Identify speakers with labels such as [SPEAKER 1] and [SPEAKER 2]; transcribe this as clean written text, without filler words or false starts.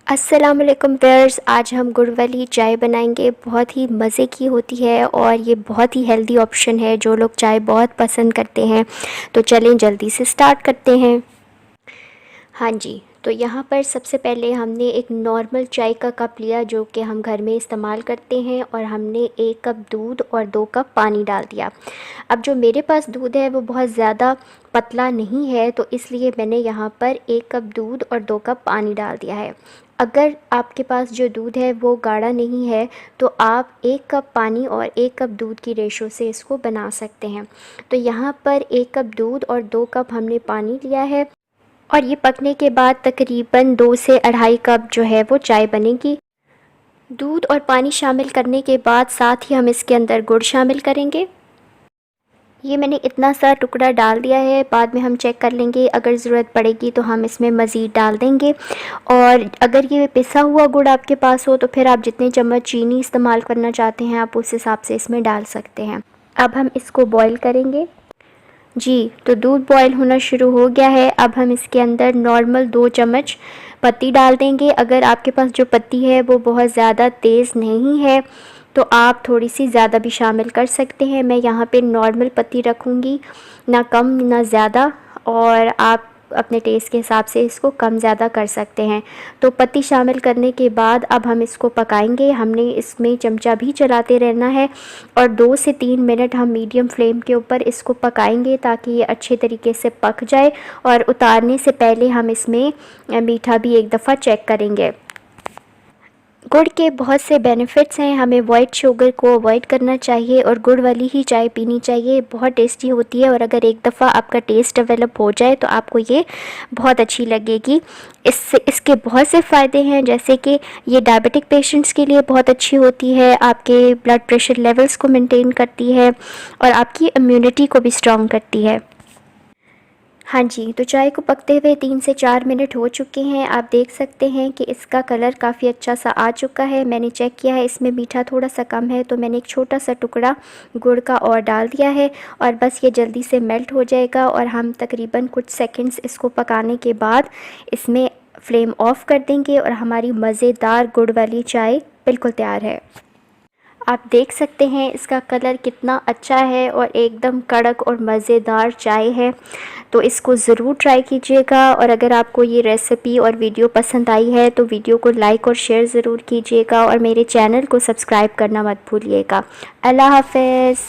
[SPEAKER 1] अस्सलाम वालेकुम व्यूअर्स, आज हम गुड़ वाली चाय बनाएंगे। बहुत ही मज़े की होती है और ये बहुत ही हेल्दी ऑप्शन है। जो लोग चाय बहुत पसंद करते हैं तो चलें जल्दी से स्टार्ट करते हैं। हाँ जी, तो यहाँ पर सबसे पहले हमने एक नॉर्मल चाय का कप लिया जो कि हम घर में इस्तेमाल करते हैं, और हमने 1 कप दूध और 2 कप पानी डाल दिया। अब जो मेरे पास दूध है वो बहुत ज़्यादा पतला नहीं है, तो इसलिए मैंने यहाँ पर 1 कप दूध और 2 कप पानी डाल दिया है। अगर आपके पास जो दूध है वो गाढ़ा नहीं है तो आप 1 कप पानी और 1 कप दूध की रेशो से इसको बना सकते हैं। तो यहाँ पर 1 कप दूध और 2 कप हमने पानी लिया है, और ये पकने के बाद तकरीबन 2 से 2.5 कप जो है वो चाय बनेगी। दूध और पानी शामिल करने के बाद साथ ही हम इसके अंदर गुड़ शामिल करेंगे। ये मैंने इतना सा टुकड़ा डाल दिया है, बाद में हम चेक कर लेंगे, अगर ज़रूरत पड़ेगी तो हम इसमें मज़ीद डाल देंगे। और अगर ये पिसा हुआ गुड़ आपके पास हो तो फिर आप जितने चम्मच चीनी इस्तेमाल करना चाहते हैं आप उस हिसाब से इसमें डाल सकते हैं। अब हम इसको बॉईल करेंगे। जी, तो दूध बॉईल होना शुरू हो गया है। अब हम इसके अंदर नॉर्मल 2 चम्मच पत्ती डाल देंगे। अगर आपके पास जो पत्ती है वो बहुत ज़्यादा तेज़ नहीं है तो आप थोड़ी सी ज़्यादा भी शामिल कर सकते हैं। मैं यहाँ पे नॉर्मल पत्ती रखूँगी, ना कम ना ज़्यादा, और आप अपने टेस्ट के हिसाब से इसको कम ज़्यादा कर सकते हैं। तो पत्ती शामिल करने के बाद अब हम इसको पकाएंगे। हमने इसमें चमचा भी चलाते रहना है और 2 से 3 मिनट हम मीडियम फ्लेम के ऊपर इसको पकाएंगे ताकि ये अच्छे तरीके से पक जाए। और उतारने से पहले हम इसमें मीठा भी एक दफ़ा चेक करेंगे। गुड़ के बहुत से बेनिफिट्स हैं, हमें वाइट शुगर को अवॉइड करना चाहिए और गुड़ वाली ही चाय पीनी चाहिए। बहुत टेस्टी होती है और अगर एक दफ़ा आपका टेस्ट डेवलप हो जाए तो आपको ये बहुत अच्छी लगेगी। इसके बहुत से फ़ायदे हैं, जैसे कि ये डायबिटिक पेशेंट्स के लिए बहुत अच्छी होती है, आपके ब्लड प्रेशर लेवल्स को मेंटेन करती है और आपकी इम्यूनिटी को भी स्ट्रॉन्ग करती है। हाँ जी, तो चाय को पकते हुए 3 से 4 मिनट हो चुके हैं। आप देख सकते हैं कि इसका कलर काफ़ी अच्छा सा आ चुका है। मैंने चेक किया है इसमें मीठा थोड़ा सा कम है, तो मैंने एक छोटा सा टुकड़ा गुड़ का और डाल दिया है और बस ये जल्दी से मेल्ट हो जाएगा। और हम तकरीबन कुछ सेकंड्स इसको पकाने के बाद इसमें फ्लेम ऑफ़ कर देंगे और हमारी मज़ेदार गुड़ वाली चाय बिल्कुल तैयार है। आप देख सकते हैं इसका कलर कितना अच्छा है और एकदम कड़क और मज़ेदार चाय है। तो इसको ज़रूर ट्राई कीजिएगा, और अगर आपको ये रेसिपी और वीडियो पसंद आई है तो वीडियो को लाइक और शेयर ज़रूर कीजिएगा और मेरे चैनल को सब्सक्राइब करना मत भूलिएगा। अल्लाह हाफ़िज़।